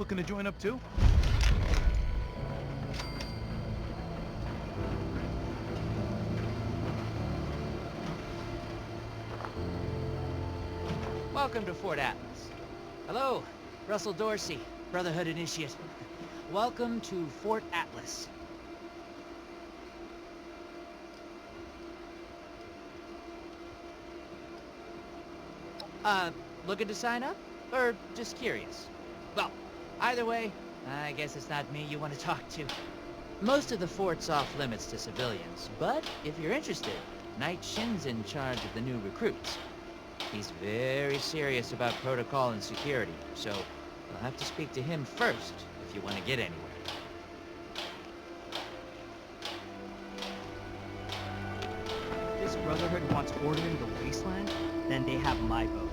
looking to join up too? Welcome to Fort Atlas. Hello, Russell Dorsey, Brotherhood Initiate. Welcome to Fort Atlas. Looking to sign up? Or just curious? Well, either way, I guess it's not me you want to talk to. Most of the fort's off limits to civilians, but if you're interested, Knight Shin's in charge of the new recruits. He's very serious about protocol and security, so you'll have to speak to him first if you want to get anywhere. This Brotherhood wants order in the wasteland, then they have my vote.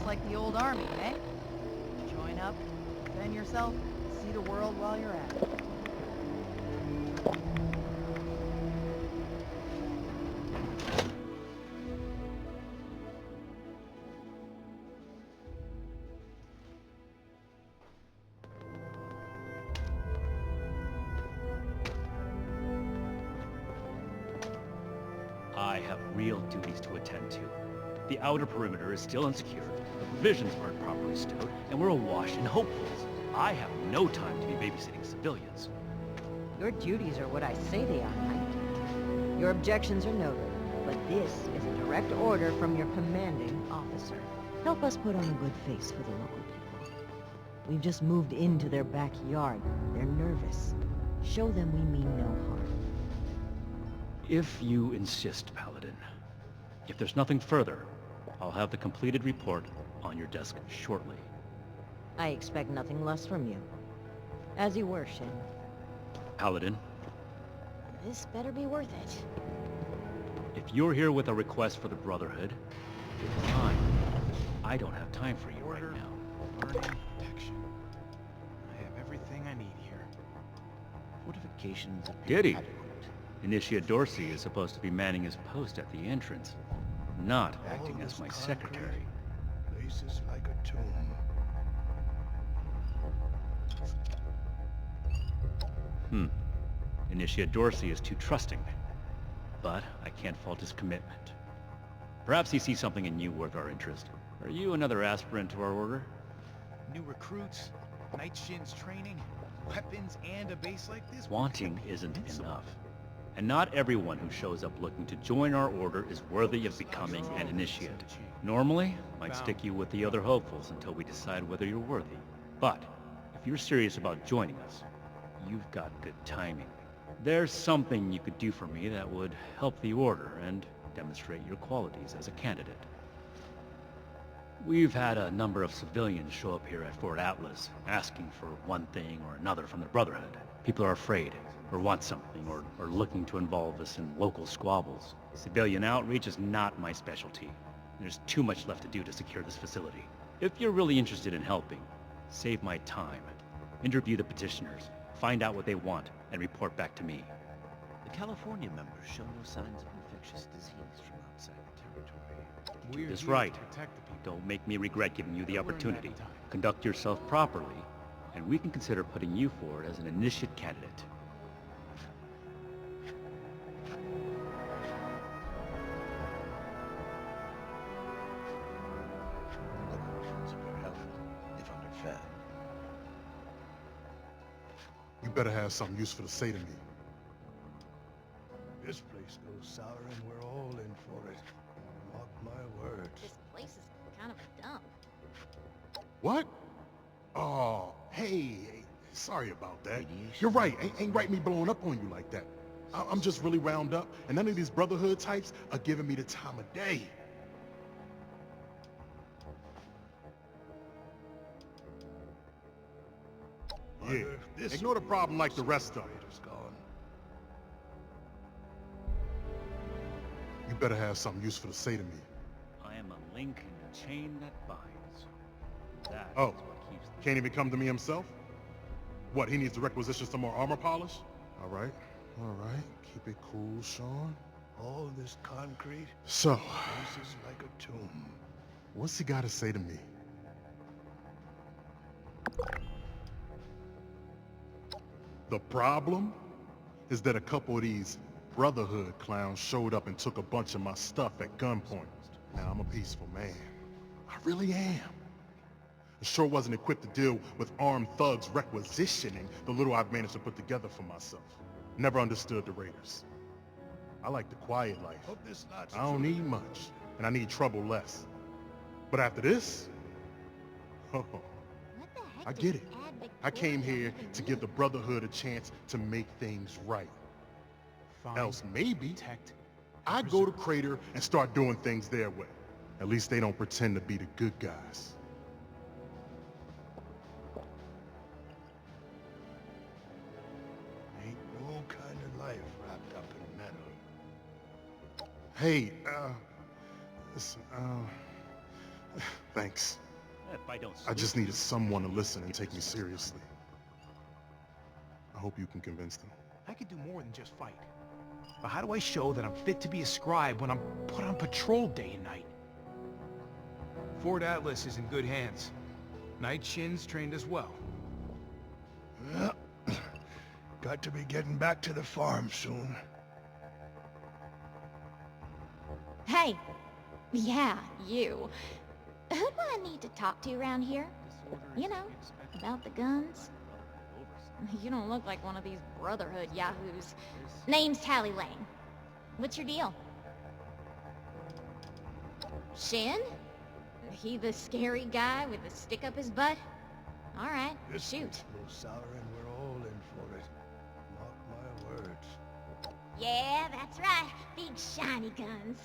Like the old army, eh? Join up, defend yourself, see the world while you're at it. I have real duties to attend to. The outer perimeter is still unsecured, the provisions aren't properly stowed, and we're awash in hopefuls. I have no time to be babysitting civilians. Your duties are what I say they are, Knight. Your objections are noted, but this is a direct order from your commanding officer. Help us put on a good face for the local people. We've just moved into their backyard. They're nervous. Show them we mean no harm. If you insist, Paladin. If there's nothing further, I'll have the completed report on your desk shortly. I expect nothing less from you. As you were, Shin. Paladin, This better be worth it. if you're here with a request for the Brotherhood, it's fine. I don't have time for you right Order, now. learning, protection. I have everything I need here. Fortifications appear Did he? adequate. Initiate Dorsey is supposed to be manning his post at the entrance, not acting as my secretary. Places like a tomb. Initiate Dorsey is too trusting, but I can't fault his commitment. Perhaps he sees something in you worth our interest. Are you another aspirant to our order? New recruits, Knight Shin's training, weapons, and a base like this. Wanting isn't enough. And not everyone who shows up looking to join our order is worthy of becoming an initiate. Normally, I'd stick you with the other hopefuls until we decide whether you're worthy. But, if you're serious about joining us, you've got good timing. There's something you could do for me that would help the order and demonstrate your qualities as a candidate. We've had a number of civilians show up here at Fort Atlas, asking for one thing or another from the Brotherhood. People are afraid, or want something, or looking to involve us in local squabbles. Civilian outreach is not my specialty. There's too much left to do to secure this facility. If you're really interested in helping, save my time. Interview the petitioners, find out what they want, and report back to me. The California members show no signs of infectious disease from outside the territory. Do We're this here right. to protect the people. Don't make me regret giving you the We're in opportunity. that time. Conduct yourself properly, and we can consider putting you forward as an initiate candidate. Local recruits appear healthy, if underfed. You better have something useful to say to me. This place goes sour and we're all in for it. Mark my words. This place is kind of a dump. What? Oh, hey, sorry about that. Radiation. You're right, ain't right me blowing up on you like that. I'm just really wound up, and none of these Brotherhood types are giving me the time of day. Yeah, ignore the problem like the rest of it. You better have something useful to say to me. I am a link in the chain that binds. That Oh, is what keeps the... can't even come to me himself? What, he needs to requisition some more armor polish? All right. Keep it cool, Sean. All this concrete So, faces like a tomb. what's he got to say to me? The problem is that a couple of these Brotherhood clowns showed up and took a bunch of my stuff at gunpoint. Now, I'm a peaceful man. I really am. I sure wasn't equipped to deal with armed thugs requisitioning the little I've managed to put together for myself. Never understood the Raiders. I like the quiet life. Hope this not I don't need much, and I need trouble less. But after this, oh, I get it. I came here to give the Brotherhood a chance to make things right. Else maybe I'd go to Crater and start doing things their way. At least they don't pretend to be the good guys. Ain't no kind of life wrapped up in metal. Hey, listen, thanks. If I don't I just needed someone to listen and take me seriously. I hope you can convince them. I could do more than just fight. But how do I show that I'm fit to be a scribe when I'm put on patrol day and night? Fort Atlas is in good hands. Night Shin's trained as well. Well, got to be getting back to the farm soon. Hey! Yeah, you. Who do I need to talk to around here? You know, about the guns? You don't look like one of these Brotherhood yahoos. Name's Tally Lane. What's your deal? Shin? He the scary guy with the stick up his butt? Alright, This shoot. gets a little sour and we're all in for it. Mark my words. Yeah, that's right. Big shiny guns.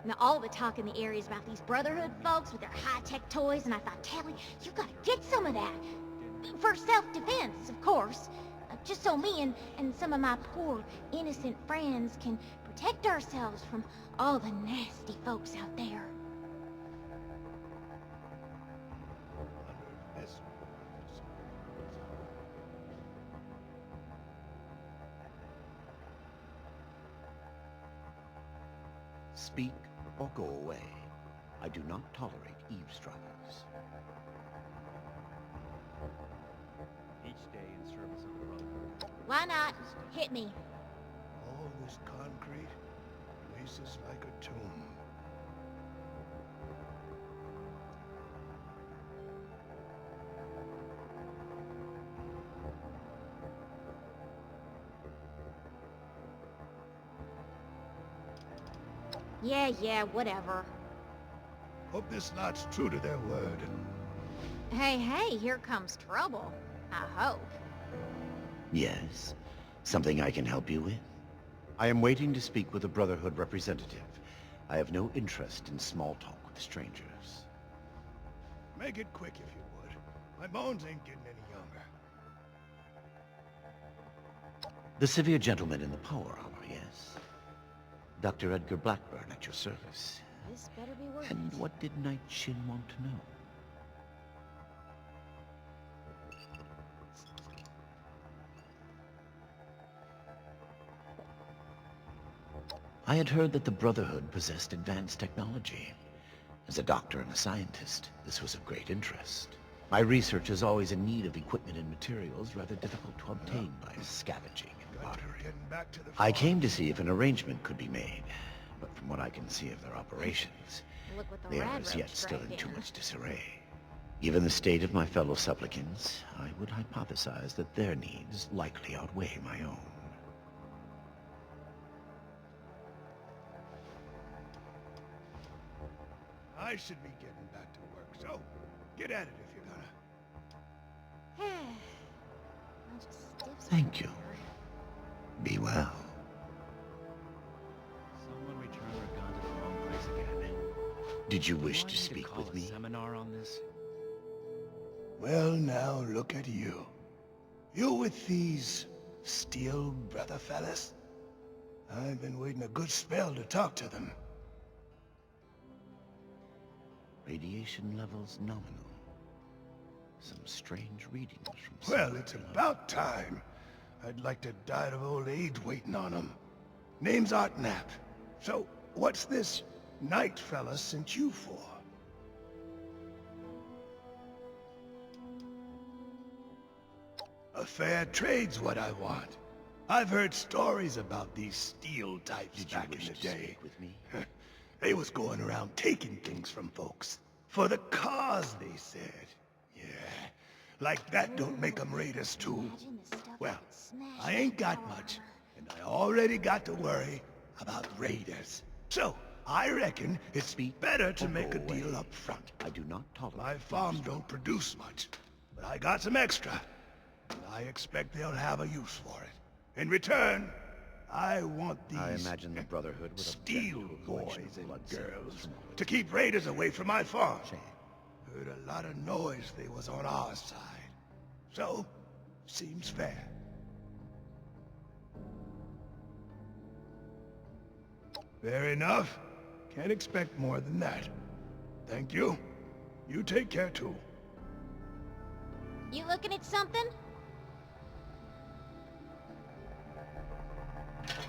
Now, all the talk in the area is about these Brotherhood folks with their high-tech toys, and I thought, Tally, you gotta get some of that. For self-defense, of course. Just so me and some of my poor, innocent friends can protect ourselves from all the nasty folks out there. Under this. Speak or go away. I do not tolerate eavesdroppers. Each day in service of the Brotherhood. Why not? Hit me. All this concrete faces like a tomb. Yeah, whatever. Hope this lot's true to their word. Hey, here comes trouble. I hope. Yes? Something I can help you with? I am waiting to speak with a Brotherhood representative. I have no interest in small talk with strangers. Make it quick if you would. My bones ain't getting any younger. The severe gentleman in the power armor, yes? Dr. Edgar Blackburn at your service. This better be worth it. And what did Night Shin want to know? I had heard that the Brotherhood possessed advanced technology. As a doctor and a scientist, this was of great interest. My research is always in need of equipment and materials rather difficult to obtain by scavenging and Got to bartering. getting back to the I farm. came to see if an arrangement could be made, but from what I can see of their operations, Look what the they are rad as yet roach still dragged in too in. much disarray. Given the state of my fellow supplicants, I would hypothesize that their needs likely outweigh my own. I should be getting back to work, so get at it if you're gonna. Bunch of stiffs Thank you. around here. Be well. Someone returned their gun to the wrong place again. Did you Do wish I to need speak call with a me? seminar on this? Well, now look at you. You with these Steel Brother fellas? I've been waiting a good spell to talk to them. Radiation levels nominal. Some strange readings from... Well, it's about time. I'd like to die of old age waiting on them. Name's Artnap. So, what's this Knight fella sent you for? A fair trade's what I want. I've heard stories about these steel types back in the day. With me? They was going around taking things from folks. For the cause, they said. Yeah, like that don't make them raiders too. Well, I ain't got much, and I already got to worry about raiders. So, I reckon it's better to make a deal up front. I do not tolerate... My farm don't produce much, but I got some extra. And I expect they'll have a use for it. In return, I want these... I imagine the Brotherhood would steel boys and girls to keep raiders away from my farm. Heard a lot of noise they was on our side. So, seems fair. Fair enough. Can't expect more than that. Thank you. You take care too. You looking at something?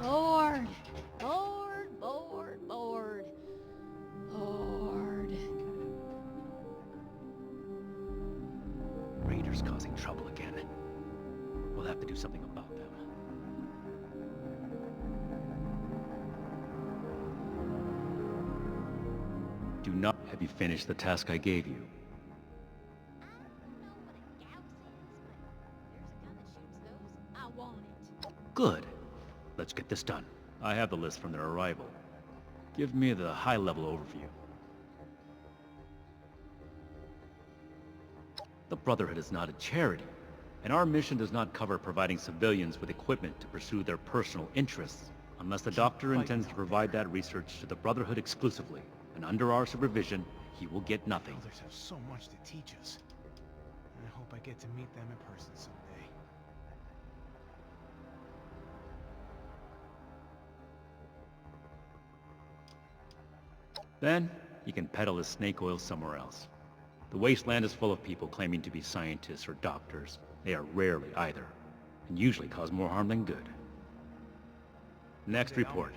Bored. Bored, bored, bored. Bored. Raiders causing trouble again. We'll have to do something about them. Do not... Have you finished the task I gave you? I don't know what a gauss is, but there's a gun that shoots those. I want it. Good. Let's get this done. I have the list from their arrival. Give me the high-level overview. The Brotherhood is not a charity, and our mission does not cover providing civilians with equipment to pursue their personal interests, unless the Doctor intends to provide that research to the Brotherhood exclusively, and under our supervision, he will get nothing. Others have so much to teach us. And I hope I get to meet them in person someday. Then, he can peddle his snake oil somewhere else. The wasteland is full of people claiming to be scientists or doctors. They are rarely either, and usually cause more harm than good. Next report.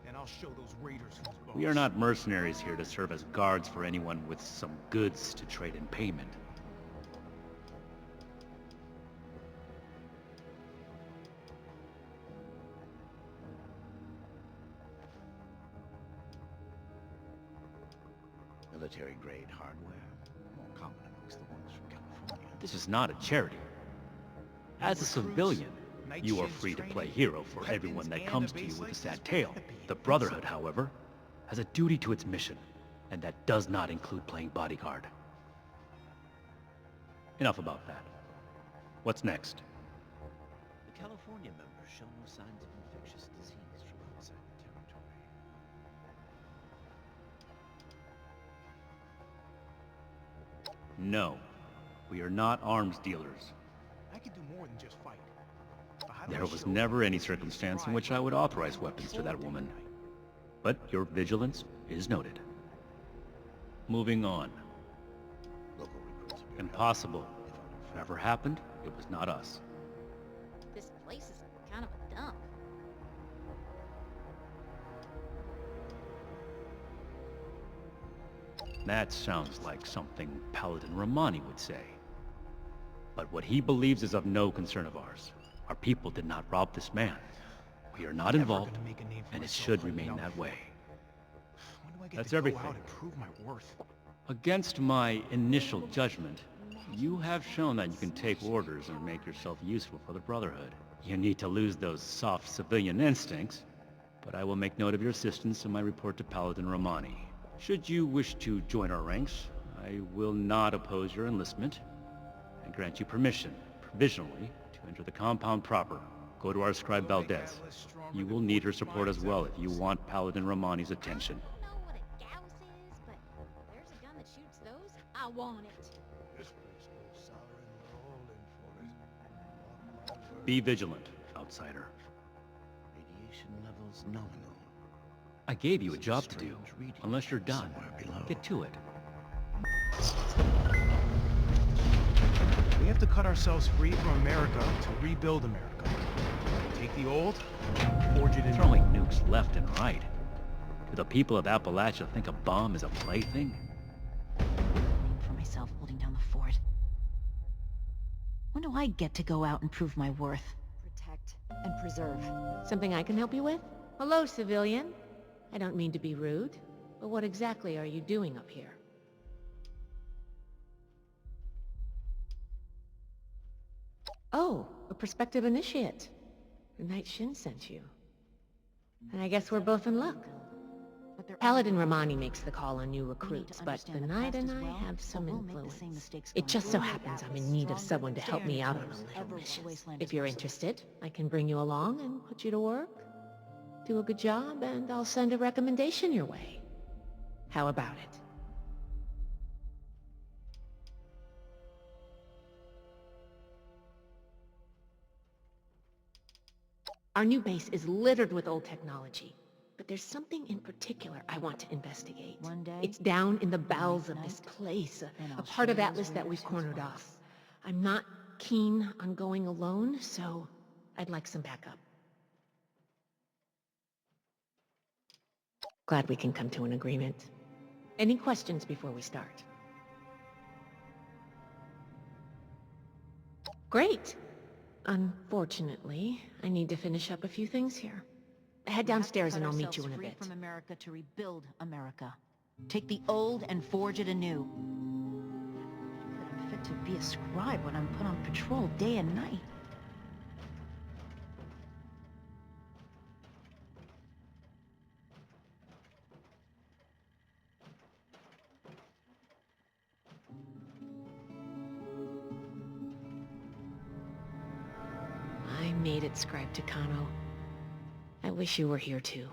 And I'll show those raiders who's boss. We are not mercenaries here to serve as guards for anyone with some goods to trade in payment. Military-grade hardware, more common amongst the ones from California. This is not a charity. As a civilian, you are free to play hero for everyone that comes to you with a sad tale. The Brotherhood, however, has a duty to its mission, and that does not include playing bodyguard. Enough about that. What's next? The California members show no signs of infectious disease from outside the territory. No. We are not arms dealers. I could do more than just fight. There was never any circumstance in which I would authorize weapons to that woman. But your vigilance is noted. Moving on. Local recruits appear Impossible. Whatever happened, it was not us. This place is kind of a dump. That sounds like something Paladin Romani would say. But what he believes is of no concern of ours. Our people did not rob this man. We are not involved, and it should remain that way. That's everything. Prove my worth. Against my initial judgment, you have shown that you can take orders and make yourself useful for the Brotherhood. You need to lose those soft civilian instincts, but I will make note of your assistance in my report to Paladin Romani. Should you wish to join our ranks, I will not oppose your enlistment, and grant you permission, provisionally, to enter the compound proper. Go to our scribe Valdez. You will need her support as well if you want Paladin Romani's attention. I don't know what a gauss is, but there's a gun that shoots those. I want it. This place goes sour and we're all in for it. Be vigilant, outsider. Radiation levels nominal. I gave you a job to do. Unless you're done, Somewhere below. get to it. We have to cut ourselves free from America to rebuild America. Take the old, forge it in. Throwing nukes left and right. Do the people of Appalachia think a bomb is a plaything? For myself holding down the fort. When do I get to go out and prove my worth? Protect and preserve. Something I can help you with? Hello, civilian. I don't mean to be rude, but what exactly are you doing up here? Oh, a prospective initiate. The Night Shin sent you. And I guess we're both in luck. Paladin Romani makes the call on new recruits, but the Knight and I have some influence. It just so happens I'm in need of someone to help me out on a little mission. If you're interested, I can bring you along and put you to work. Do a good job, and I'll send a recommendation your way. How about it? Our new base is littered with old technology, but there's something in particular I want to investigate. One day, It's down in the bowels of this place, a part of Atlas that we've cornered off. I'm not keen on going alone, so I'd like some backup. Glad we can come to an agreement. Any questions before we start? Great! Unfortunately, I need to finish up a few things here. Head downstairs and I'll meet you in a bit. From America to rebuild America. Take the old and forge it anew. That I'm fit to be a scribe when I'm put on patrol day and night. I made it, Scribe Takano. I wish you were here too.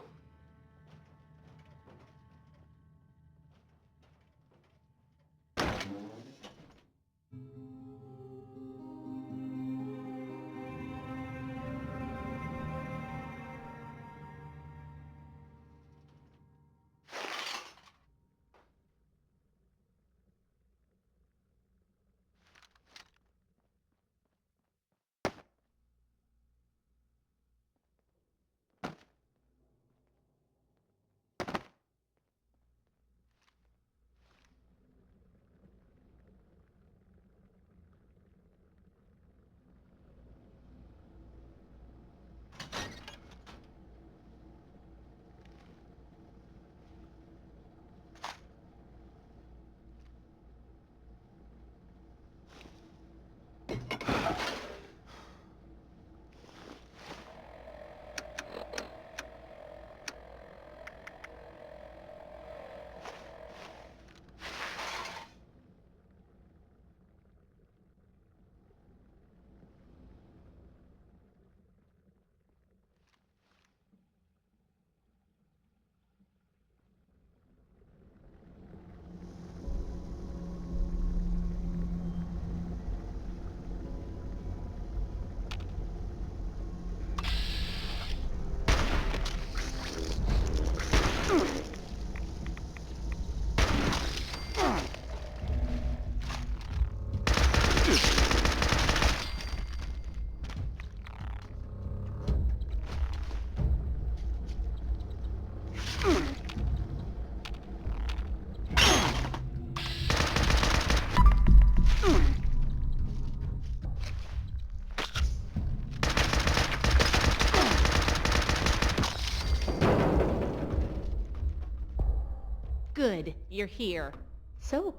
Good, you're here. So,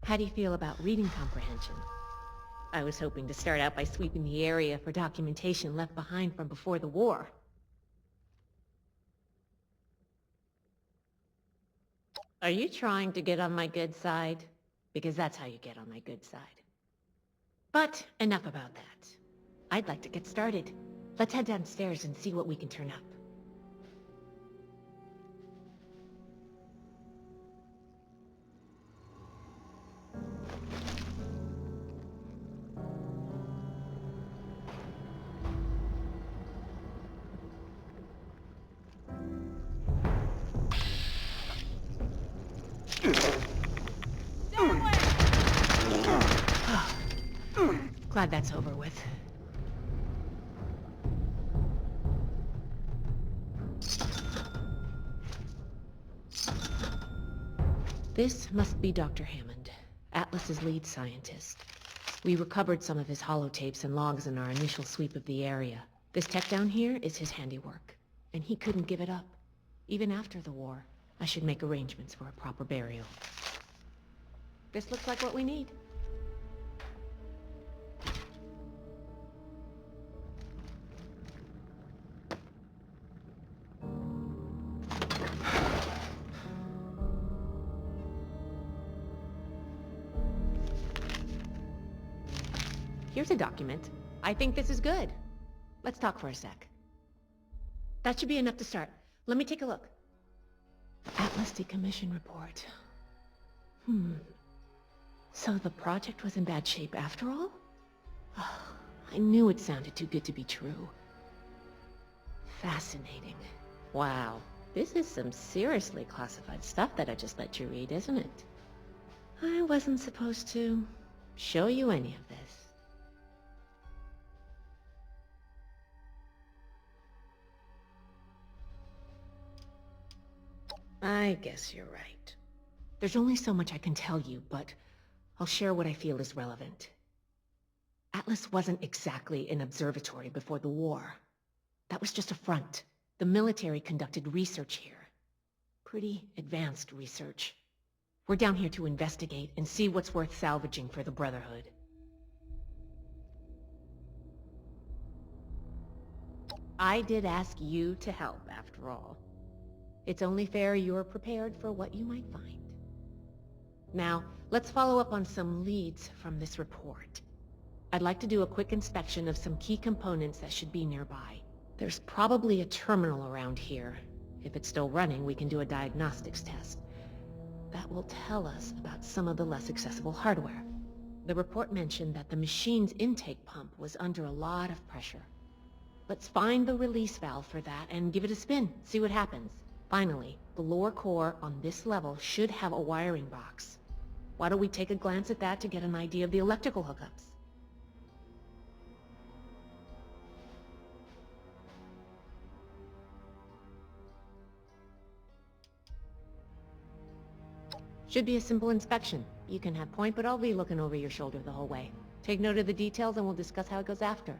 how do you feel about reading comprehension? I was hoping to start out by sweeping the area for documentation left behind from before the war. Are you trying to get on my good side? Because that's how you get on my good side. But enough about that. I'd like to get started. Let's head downstairs and see what we can turn up. Glad that's over with. This must be Dr. Hammond, Atlas's lead scientist. We recovered some of his holotapes and logs in our initial sweep of the area. This tech down here is his handiwork, and he couldn't give it up. Even after the war, I should make arrangements for a proper burial. This looks like what we need. Here's a document. I think this is good. Let's talk for a sec. That should be enough to start. Let me take a look. Atlas decommission report. So the project was in bad shape after all? Oh, I knew it sounded too good to be true. Fascinating. Wow. This is some seriously classified stuff that I just let you read, isn't it? I wasn't supposed to show you any of this. I guess you're right. There's only so much I can tell you, but I'll share what I feel is relevant. Atlas wasn't exactly an observatory before the war. That was just a front. The military conducted research here. Pretty advanced research. We're down here to investigate and see what's worth salvaging for the Brotherhood. I did ask you to help, after all. It's only fair you're prepared for what you might find. Now, let's follow up on some leads from this report. I'd like to do a quick inspection of some key components that should be nearby. There's probably a terminal around here. If it's still running, we can do a diagnostics test. That will tell us about some of the less accessible hardware. The report mentioned that the machine's intake pump was under a lot of pressure. Let's find the release valve for that and give it a spin, see what happens. Finally, the lower core on this level should have a wiring box. Why don't we take a glance at that to get an idea of the electrical hookups? Should be a simple inspection. You can have point, but I'll be looking over your shoulder the whole way. Take note of the details and we'll discuss how it goes after.